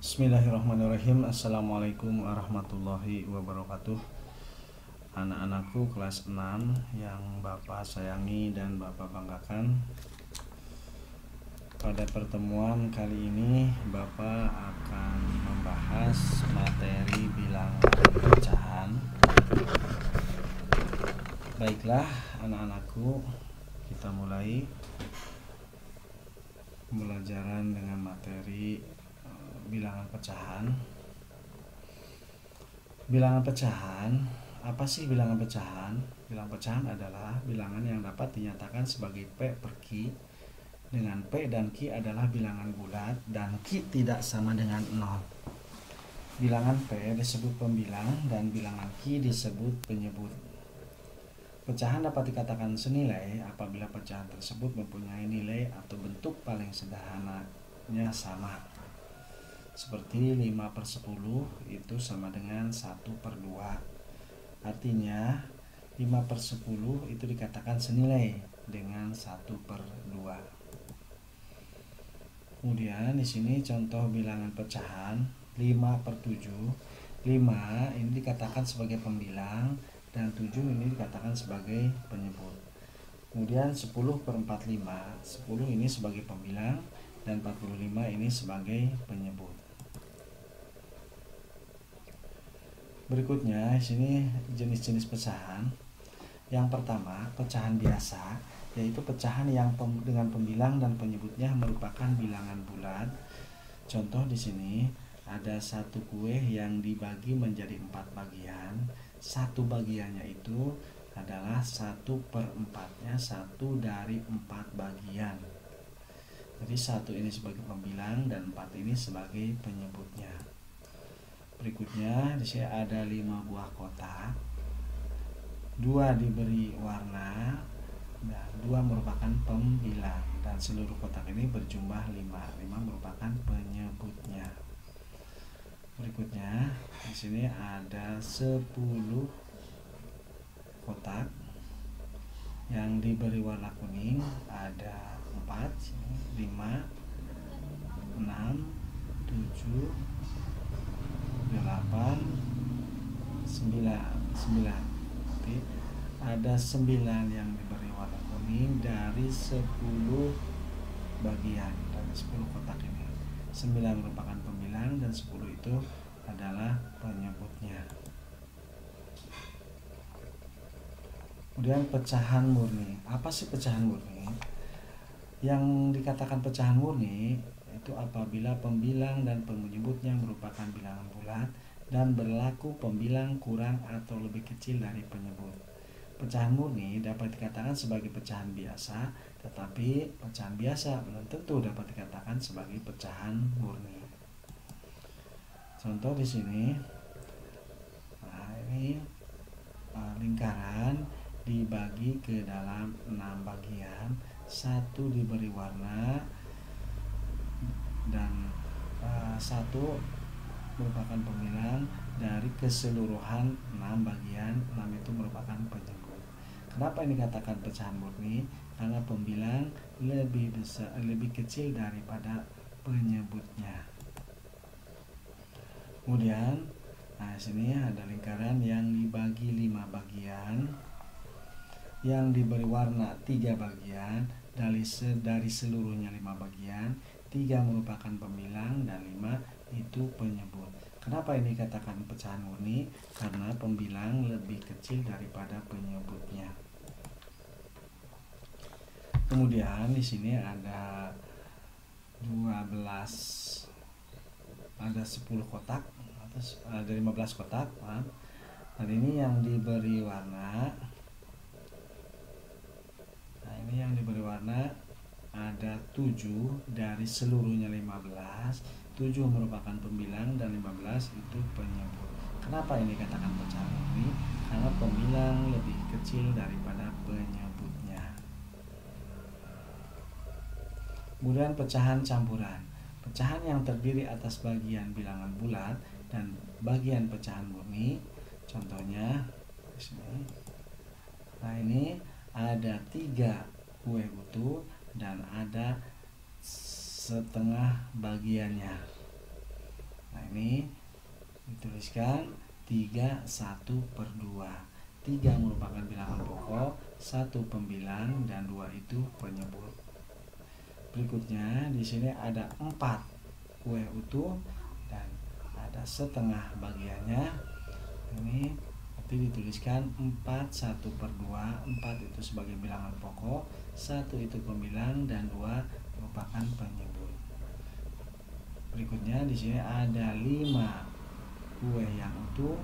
Bismillahirrahmanirrahim. Assalamualaikum warahmatullahi wabarakatuh. Anak-anakku kelas 6 yang Bapak sayangi dan Bapak banggakan. Pada pertemuan kali ini Bapak akan membahas materi bilangan pecahan. Baiklah anak-anakku, kita mulai pembelajaran dengan materi bilangan pecahan. Bilangan pecahan, apa sih bilangan pecahan? Bilangan pecahan adalah bilangan yang dapat dinyatakan sebagai P per Q, dengan P dan Q adalah bilangan bulat dan Q tidak sama dengan 0. Bilangan P disebut pembilang dan bilangan Q disebut penyebut. Pecahan dapat dikatakan senilai apabila pecahan tersebut mempunyai nilai atau bentuk paling sederhananya sama. Seperti 5/10 itu sama dengan 1/2. Artinya 5/10 itu dikatakan senilai dengan 1/2. Kemudian di sini contoh bilangan pecahan 5/7. 5 ini dikatakan sebagai pembilang dan 7 ini dikatakan sebagai penyebut. Kemudian 10/45. 10 ini sebagai pembilang dan 45 ini sebagai penyebut. Berikutnya di sini jenis-jenis pecahan. Yang pertama, pecahan biasa, yaitu pecahan yang dengan pembilang dan penyebutnya merupakan bilangan bulat. Contoh di sini ada satu kue yang dibagi menjadi 4 bagian. Satu bagiannya itu adalah 1/4-nya 1 dari 4 bagian. Jadi 1 ini sebagai pembilang dan 4 ini sebagai penyebutnya. Berikutnya di sini ada 5 buah kotak. 2 diberi warna dan 2 merupakan pembilang dan seluruh kotak ini berjumlah 5. 5 merupakan penyebutnya. Berikutnya di sini ada 10 kotak yang diberi warna kuning, ada 4, 5, 6, 7, 8, 9. Jadi ada 9 yang diberi warna kuning dari 10 bagian dari 10 kotak ini. 9 merupakan pembilang dan 10 itu adalah penyebutnya. Kemudian pecahan murni. Apa sih pecahan murni? Yang dikatakan pecahan murni itu apabila pembilang dan penyebutnya merupakan bilangan bulat dan berlaku pembilang kurang atau lebih kecil dari penyebut. Pecahan murni dapat dikatakan sebagai pecahan biasa, tetapi pecahan biasa belum tentu dapat dikatakan sebagai pecahan murni. Contoh di sini, ini lingkaran dibagi ke dalam 6 bagian. 1 diberi warna dan 1 merupakan pembilang dari keseluruhan 6 bagian. 6 itu merupakan penyebut. Kenapa ini dikatakan pecahan murni? Karena pembilang lebih besar, lebih kecil daripada penyebutnya. Kemudian sini ada lingkaran yang dibagi 5 bagian, yang diberi warna 3 bagian, dari seluruhnya 5 bagian. 3 merupakan pembilang dan 5 itu penyebut. Kenapa ini dikatakan pecahan murni? Karena pembilang lebih kecil daripada penyebutnya. Kemudian di sini ada 10 kotak, ada 15 kotak. Dan ini yang diberi warna. Ini yang diberi warna ada 7 dari seluruhnya 15. 7 merupakan pembilang dan 15 itu penyebut. Kenapa ini katakan pecahan murni? Karena pembilang lebih kecil daripada penyebutnya. Kemudian pecahan campuran. Pecahan yang terdiri atas bagian bilangan bulat dan bagian pecahan murni. Contohnya di sini. Nah, ini ada 3 kue utuh dan ada setengah bagiannya. Nah ini dituliskan 3 1/2. 3 merupakan bilangan pokok, 1 pembilang, dan 2 itu penyebut. Berikutnya di sini ada 4 kue utuh dan ada setengah bagiannya. Ini nanti dituliskan 4 1/2. 4 itu sebagai bilangan pokok, 1 itu pembilang, dan 2 merupakan penyebut. Berikutnya di sini ada 5 kue yang utuh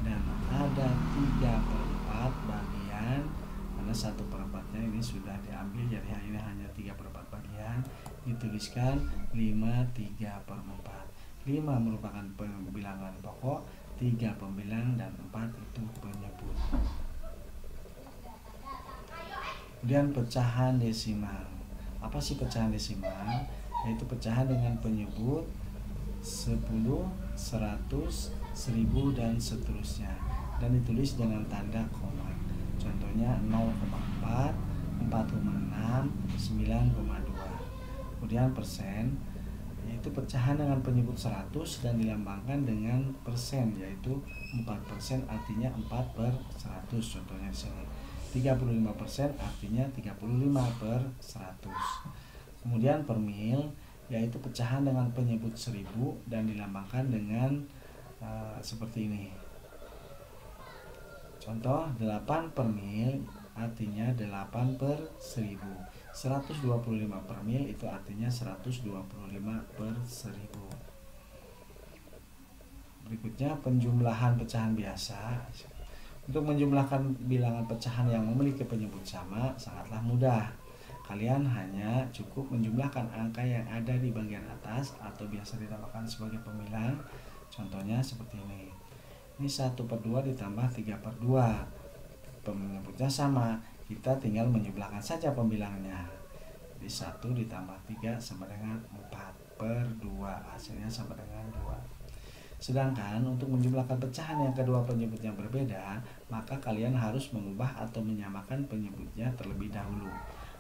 dan ada 3/4 bagian, karena 1/4-nya ini sudah diambil, jadi ini hanya 3/4 bagian. Dituliskan 5 3/4. 5 merupakan bilangan pokok, 3 pembilang, dan 4 itu penyebut. Kemudian pecahan desimal. Apa sih pecahan desimal? Yaitu pecahan dengan penyebut 10, 100, 1000, dan seterusnya, dan ditulis dengan tanda koma. Contohnya 0,4, 4,6, 9,2. Kemudian persen, yaitu pecahan dengan penyebut 100 dan dilambangkan dengan persen, yaitu 4%, artinya 4/100. Contohnya di sini 35% artinya 35/100. Kemudian per mil, yaitu pecahan dengan penyebut 1000 dan dilambangkan dengan seperti ini. Contoh 8 per mil artinya 8/1000. 125 per mil itu artinya 125/1000. Berikutnya penjumlahan pecahan biasa. Untuk menjumlahkan bilangan pecahan yang memiliki penyebut sama sangatlah mudah. Kalian hanya cukup menjumlahkan angka yang ada di bagian atas atau biasa dinamakan sebagai pembilang. Contohnya seperti ini. Ini 1/2 ditambah 3/2. Penyebutnya sama, kita tinggal menjumlahkan saja pembilangnya. Jadi 1 ditambah 3 sama dengan 4/2, hasilnya sama dengan 2. Sedangkan untuk menjumlahkan pecahan yang kedua penyebutnya berbeda, maka kalian harus mengubah atau menyamakan penyebutnya terlebih dahulu.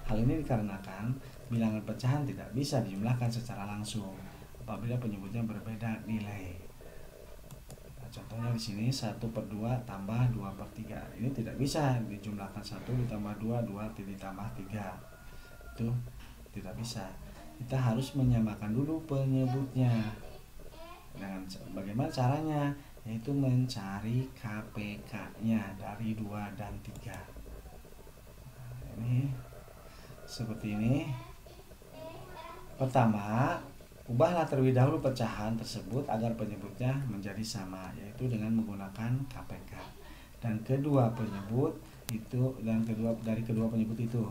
Hal ini dikarenakan bilangan pecahan tidak bisa dijumlahkan secara langsung apabila penyebutnya berbeda nilai. Nah, contohnya di sini 1/2 tambah 2/3. Ini tidak bisa dijumlahkan 1 ditambah 2, 2 ditambah 3. Itu tidak bisa. Kita harus menyamakan dulu penyebutnya. Dengan bagaimana caranya? Yaitu mencari KPK-nya dari 2 dan 3. Nah, ini seperti ini. Pertama, ubahlah terlebih dahulu pecahan tersebut agar penyebutnya menjadi sama, yaitu dengan menggunakan KPK. Dan kedua penyebut itu dari kedua penyebut itu.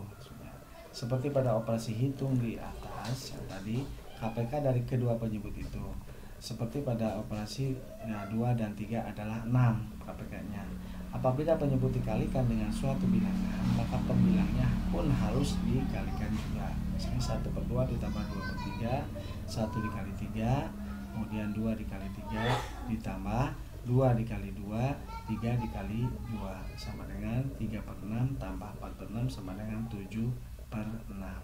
Seperti pada operasi hitung di atas yang tadi, KPK dari kedua penyebut itu. Seperti pada operasi 2 dan 3 adalah 6 KPK-nya. Apabila penyebut dikalikan dengan suatu bilangan, maka pembilangnya pun harus dikalikan juga. Misalnya 1/2 ditambah 2/3, 1 dikali 3, kemudian 2 dikali 3 ditambah 2 dikali 2, 3 dikali 2 sama dengan 3/6 tambah 4/6 sama dengan 7/6.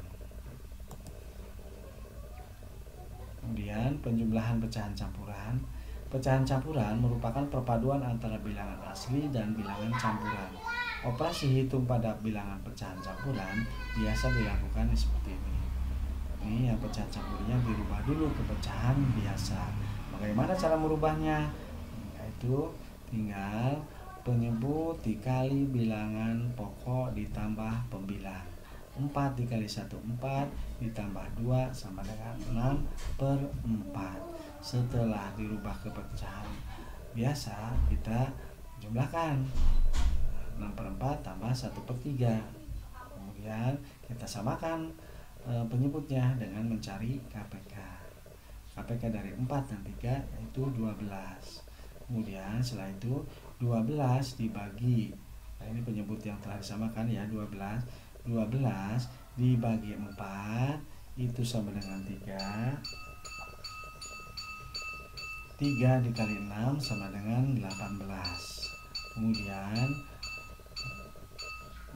Kemudian penjumlahan pecahan campuran. Pecahan campuran merupakan perpaduan antara bilangan asli dan bilangan campuran. Operasi hitung pada bilangan pecahan campuran biasa dilakukan seperti ini. Ini yang pecahan campurnya dirubah dulu ke pecahan biasa. Bagaimana cara merubahnya? Yaitu tinggal penyebut dikali bilangan pokok ditambah pembilang. 4 dikali 1 4 ditambah 2 sama dengan 6/4. Setelah dirubah ke pecahan biasa, kita jumlahkan 6/4 tambah 1/3. Kemudian kita samakan penyebutnya dengan mencari KPK. KPK dari 4 dan 3 yaitu 12. Kemudian setelah itu 12 dibagi, nah ini penyebut yang telah disamakan ya, 12 dibagi 4 itu sama dengan 3. 3 dikali 6 sama dengan 18. Kemudian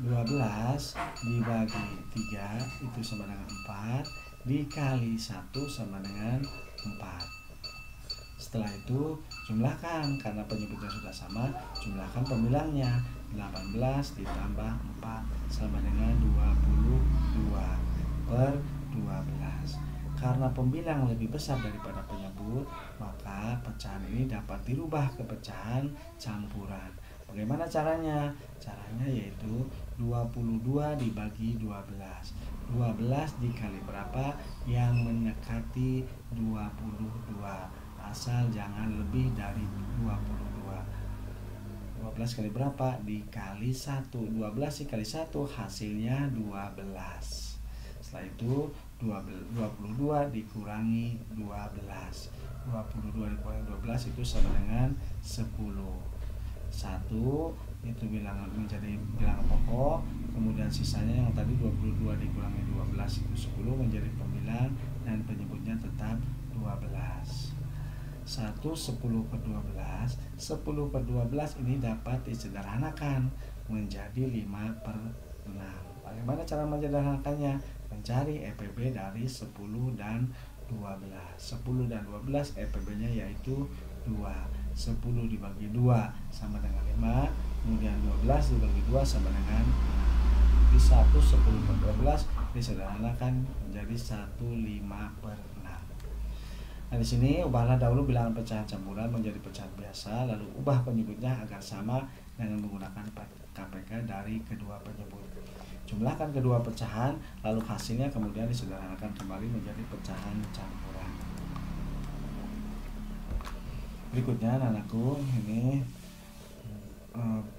12 dibagi 3 itu sama dengan 4, dikali 1 sama dengan 4. Setelah itu jumlahkan, karena penyebutnya sudah sama, jumlahkan pembilangnya. 18 ditambah 4 sama dengan 22 per 12. Karena pembilang lebih besar daripada penyebut, maka pecahan ini dapat dirubah ke pecahan campuran. Bagaimana caranya? Caranya yaitu 22 dibagi 12. 12 dikali berapa? Yang mendekati 22. Asal jangan lebih dari 22. 12 kali berapa? Dikali 1. 12 dikali 1 hasilnya 12. Setelah itu 22 dikurangi 12. 22 dikurangi 12 itu sama dengan 10. 1 itu bilangan menjadi bilangan pokok, kemudian sisanya yang tadi 22 dikurangi 12 itu 10 menjadi pembilang dan penyebutnya tetap 12. 1 10 per 12. 10 per 12 ini dapat disederhanakan menjadi 5 per 6. Bagaimana cara menyederhanakannya? Mencari EPB dari 10 dan 12. 10 dan 12 EPB-nya yaitu 2. 10 dibagi 2 sama dengan 5, kemudian 12 dibagi 2 sama dengan 6. Di 1 10 per 12 disederhanakan menjadi 1 5 per 6. Nah, di sini ubahlah dahulu bilangan pecahan campuran menjadi pecahan biasa, lalu ubah penyebutnya agar sama dengan menggunakan KPK dari kedua penyebut. Jumlahkan kedua pecahan, lalu hasilnya kemudian disederhanakan kembali menjadi pecahan campuran. Berikutnya anakku, ini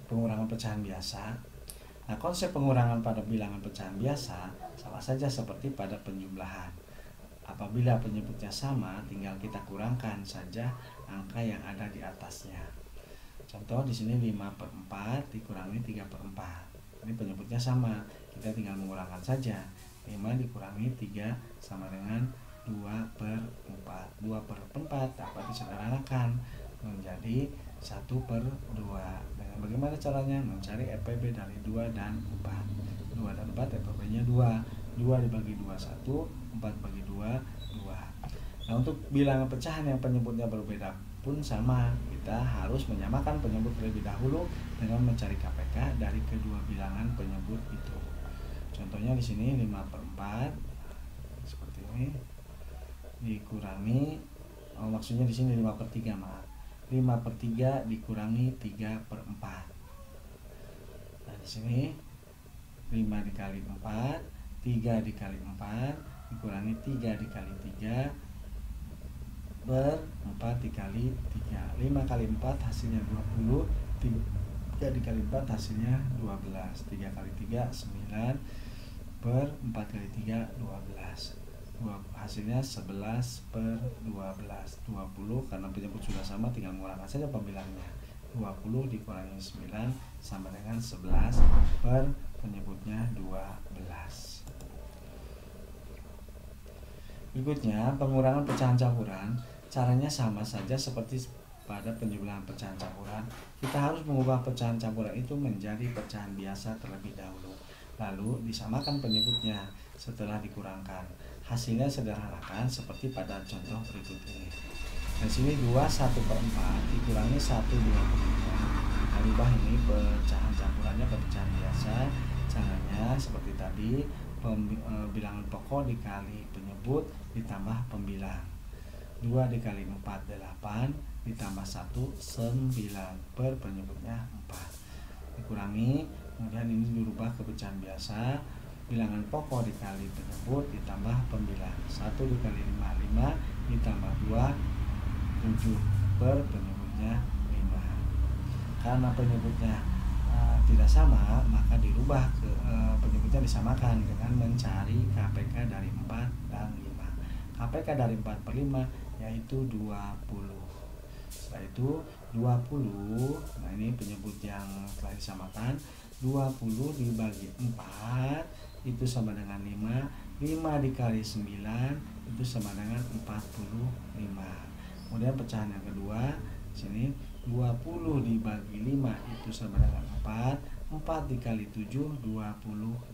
pengurangan pecahan biasa. Nah, konsep pengurangan pada bilangan pecahan biasa sama saja seperti pada penjumlahan. Apabila penyebutnya sama, tinggal kita kurangkan saja angka yang ada di atasnya. Contoh di sini 5 per 4 dikurangi 3 per 4. Ini penyebutnya sama, kita tinggal mengurangkan saja. 5 dikurangi 3 sama dengan 2 per 4. 2 per 4 dapat disederhanakan menjadi 1 per 2. Dengan bagaimana caranya? Mencari EPB dari 2 dan 4. 2 dan 4 EPB-nya 2. 2 dibagi 2 1, 4 bagi 2 2. Nah, untuk bilangan pecahan yang penyebutnya berbeda pun sama, kita harus menyamakan penyebut terlebih dahulu dengan mencari KPK dari kedua bilangan penyebut itu. Contohnya di sini 5 per 4 seperti ini dikurangi, maksudnya di sini 5 per 3, maaf. 5 per 3 dikurangi 3 per 4. Nah, di sini 5 dikali 4, 3 dikali 4 dikurangi 3 dikali 3 per 4 dikali 3. 5 kali 4 hasilnya 20, 3 dikali 4 hasilnya 12. 3 kali 3 9 per 4 kali 3 12. Hasilnya 11 per 12. 20 karena penyebut sudah sama, tinggal mengurangkan saja pembilangnya. 20 dikurangi 9 sama dengan 11 per penyebutnya 12. Berikutnya, pengurangan pecahan campuran. Caranya sama saja seperti pada penjumlahan pecahan campuran. Kita harus mengubah pecahan campuran itu menjadi pecahan biasa terlebih dahulu, lalu disamakan penyebutnya setelah dikurangkan. Hasilnya sederhanakan seperti pada contoh berikut ini. Di sini 2 1 per 4 dikurangi 1 2 per 5. Kita ubah ini pecahan campurannya ke pecahan biasa. Caranya seperti tadi, bilangan pokok dikali penyebut ditambah pembilang. 2 dikali 4 8 ditambah 1 9 per penyebutnya 4. Dikurangi, kemudian ini dirubah ke pecahan biasa. Bilangan pokok dikali penyebut ditambah pembilang. 1 dikali 5 5 ditambah 2 7 per penyebutnya 5. Karena penyebutnya tidak sama, maka dirubah ke penyebutnya disamakan dengan mencari KPK dari 4 dan 5. KPK dari 4 per 5 yaitu 20. Setelah itu 20, nah ini penyebut yang telah disamakan. 20 dibagi 4 itu sama dengan 5. 5 dikali 9 itu sama dengan 45. Kemudian pecahan yang kedua, sini 20 dibagi 5 itu sama dengan 4. 4 dikali 7 28.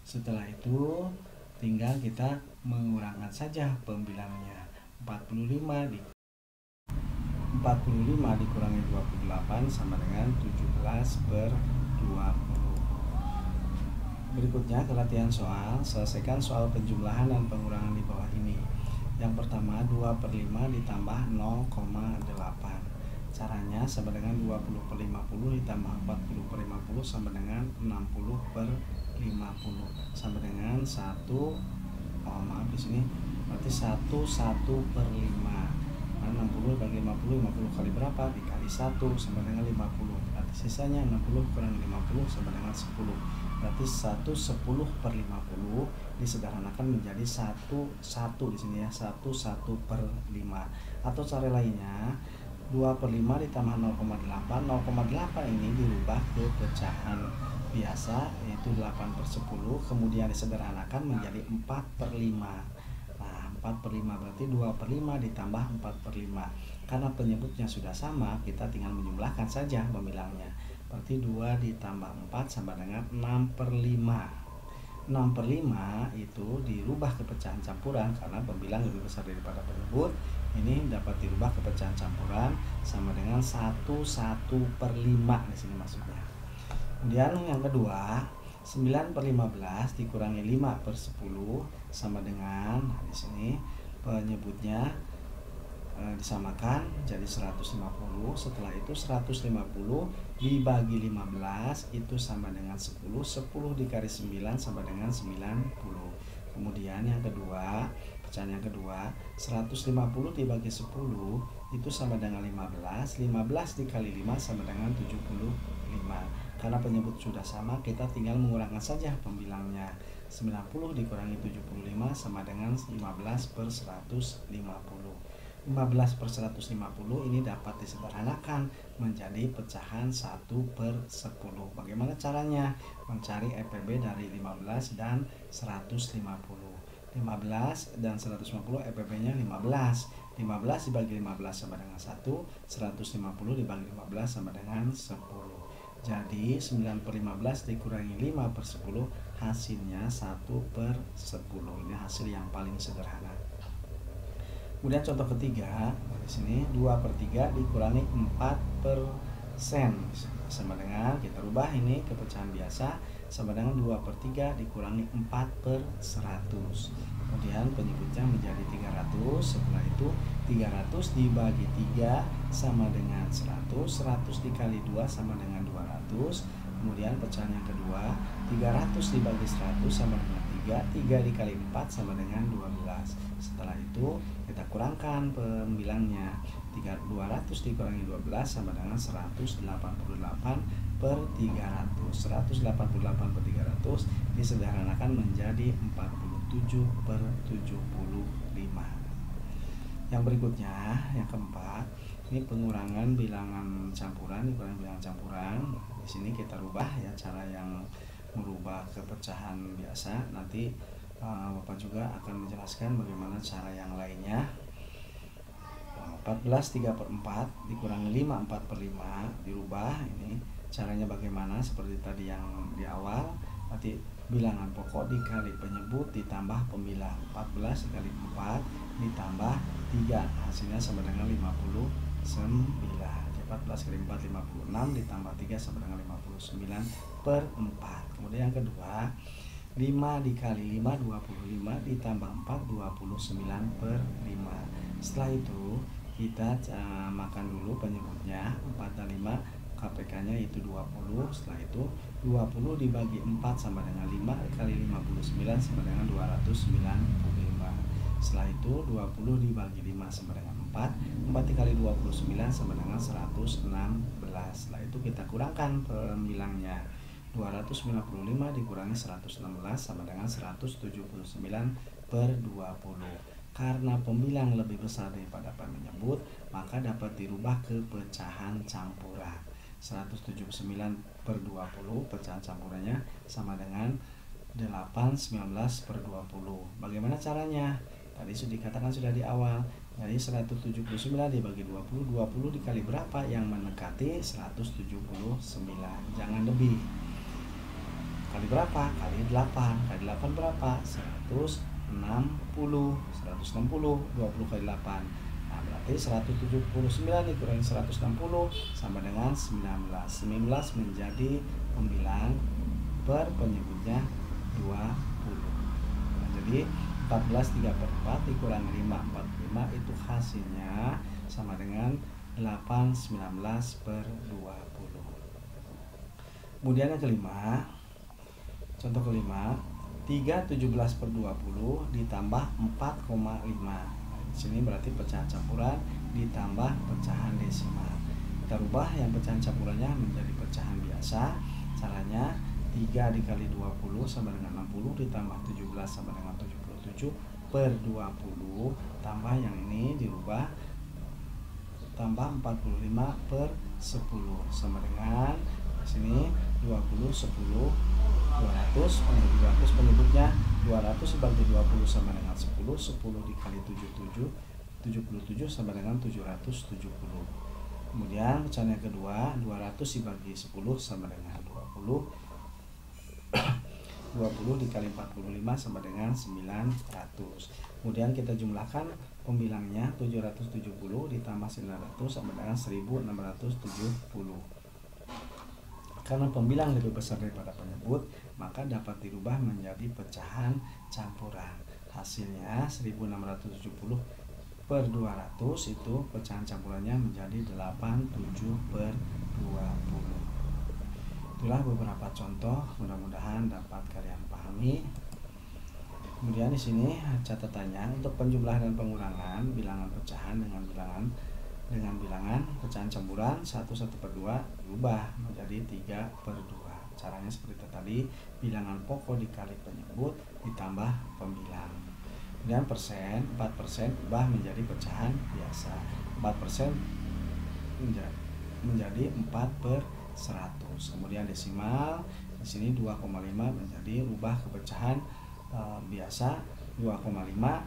Setelah itu tinggal kita mengurangkan saja pembilangnya. 45 di 45 dikurangi 28 sama dengan 17/20. Berikutnya ke latihan soal. Selesaikan soal penjumlahan dan pengurangan di bawah ini. Yang pertama 2/5 ditambah 0,8. Caranya sama dengan 20/50 ditambah 40/50 sama dengan 60/50 sama dengan 1, di sini berarti 1/1/5. 60 bagi 50, 50 kali berapa? Dikali 1 sama dengan 50. Berarti sisanya 60 kurang 50 sama dengan 10. Berarti 1/10/50 disederhanakan menjadi 1 di sini ya, 1/1/5. Atau cara lainnya 2/5 ditambah 0,8. 0,8 ini dirubah ke pecahan biasa yaitu 8/10, kemudian disederhanakan menjadi 4/5. 4/5 berarti 2/5 ditambah 4/5. Karena penyebutnya sudah sama, kita tinggal menjumlahkan saja pembilangnya. Berarti 2 ditambah 4 sama dengan 6/5. 6/5 itu dirubah ke pecahan campuran karena pembilang lebih besar daripada penyebut. Ini dapat dirubah ke pecahan campuran sama dengan 1/1/5 di sini maksudnya. Kemudian yang kedua 9/15 dikurangi 5/10 sama dengan, di sini penyebutnya disamakan jadi 150. Setelah itu 150 dibagi 15 itu sama dengan 10. 10 dikali 9 sama dengan 90. Kemudian yang kedua, pecahan yang kedua 150 dibagi 10 itu sama dengan 15. 15 dikali 5 sama dengan 75. Karena penyebut sudah sama, kita tinggal mengurangkan saja pembilangnya. 90 dikurangi 75 sama dengan 15/150. 15/150 ini dapat disederhanakan menjadi pecahan 1/10. Bagaimana caranya? Mencari EPB dari 15 dan 150. 15 dan 150 EPB-nya 15. 15 dibagi 15 sama dengan 1. 150 dibagi 15 sama dengan 10. Jadi 9/15 dikurangi 5/10 hasilnya 1/10. Ini hasil yang paling sederhana. Kemudian contoh ketiga, di sini 2/3 dikurangi 4% sama dengan, kita rubah ini ke pecahan biasa, sama dengan 2/3 dikurangi 4/100. Kemudian penyebutnya menjadi 300. Setelah itu 300 dibagi 3 sama dengan 100. 100 dikali 2 sama dengan 200. Kemudian pecahan yang kedua 300 dibagi 100 sama dengan 3. 3 dikali 4 sama dengan 12. Setelah itu kita kurangkan pembilangnya. 200 dikurangi 12 sama dengan 188/300. 188/300 disederhanakan menjadi 47/75. Yang berikutnya, yang keempat, ini pengurangan bilangan campuran. Di sini kita rubah ya, cara yang merubah ke pecahan biasa. Nanti Bapak juga akan menjelaskan bagaimana cara yang lainnya. 14 3/4 dikurangi 5 4/5 dirubah. Ini caranya bagaimana? Seperti tadi yang di awal, nanti bilangan pokok dikali penyebut ditambah pembilang. 14 dikali 4 ditambah 3 hasilnya sama dengan 59. 14 kali 4 56 ditambah 3 sama dengan 59/4. Kemudian yang kedua 5 dikali 5 25 ditambah 4 29/5. Setelah itu kita makan dulu penyebutnya. 4 dan 5 KPK-nya itu 20. Setelah itu 20 dibagi 4 sama dengan 5 kali 59 sama dengan 295. Setelah itu 20 dibagi 5 sama dengan 4. 4 dikali 29 sama dengan 116. Setelah itu kita kurangkan pembilangnya. 295 dikurangi 116 sama dengan 179/20. Karena pembilang lebih besar daripada penyebut, maka dapat dirubah ke pecahan campuran. 179/20 pecahan campurannya sama dengan 8/19/20. Bagaimana caranya? Tadi sudah dikatakan sudah di awal. Jadi 179 dibagi 20. 20 dikali berapa? Yang mendekati 179. Jangan lebih. Kali berapa? Kali 8. Kali 8 berapa? 160. 160. 20 kali 8. Nah, berarti 179 dikurangi 160 sama dengan 19. 19 menjadi pembilang per penyebutnya 20. Nah, jadi 14 3/4 dikurangi 5 45 itu hasilnya sama dengan 8 19/20. Kemudian yang kelima, contoh kelima, 3 17/20 ditambah 4,5. Di sini berarti pecahan campuran ditambah pecahan desimal. Kita rubah yang pecahan campurannya menjadi pecahan biasa. Caranya 3 dikali 20 sama dengan 60 ditambah 17 sama dengan 77/20 tambah yang ini dirubah tambah 45/10 sama dengan di sini 20 10 200 penyebutnya 200 sebagai 20 sama dengan 10 dikali 77 sama dengan 770. Kemudian pecahan yang kedua 200 dibagi 10 sama dengan 20 dikali 45 sama dengan 900. Kemudian kita jumlahkan pembilangnya 770 ditambah 900 sama dengan 1670. Karena pembilang lebih besar daripada penyebut, maka dapat dirubah menjadi pecahan campuran. Hasilnya 1670/200 itu pecahan campurannya menjadi 87/20. Itulah beberapa contoh, mudah-mudahan dapat kalian pahami. Kemudian di sini catatannya untuk penjumlahan dan pengurangan bilangan pecahan dengan bilangan pecahan campuran 1/2 berubah menjadi 3/2. Caranya seperti tadi, bilangan pokok dikali penyebut ditambah pembilang. Kemudian persen, 4% ubah menjadi pecahan biasa. 4% menjadi 4/100. Kemudian desimal di sini 2,5 menjadi ubah ke pecahan biasa. 2,5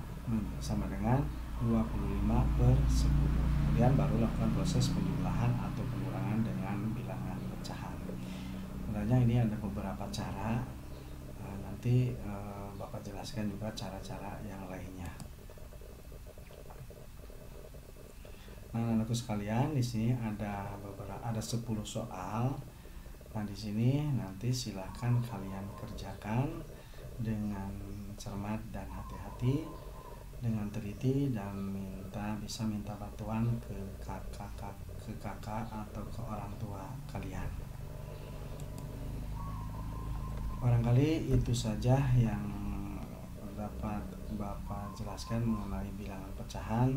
sama dengan 25/10. Kemudian baru lakukan proses penjumlahan atau pengurangan dengan bilangan pecahan. Sebenarnya ini ada beberapa cara, nanti Bapak jelaskan juga cara-cara yang lainnya. Nah, anakku sekalian, di sini ada 10 soal. Nah, di sini nanti silahkan kalian kerjakan dengan cermat dan hati-hati, dengan teliti, dan bisa minta bantuan ke kakak atau ke orang tua kalian. Barangkali itu saja yang dapat Bapak jelaskan mengenai bilangan pecahan.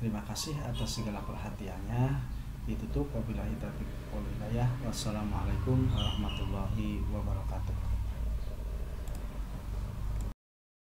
Terima kasih atas segala perhatiannya. Ditutup wabillahi taufiq wal hidayah. Wassalamualaikum warahmatullahi wabarakatuh.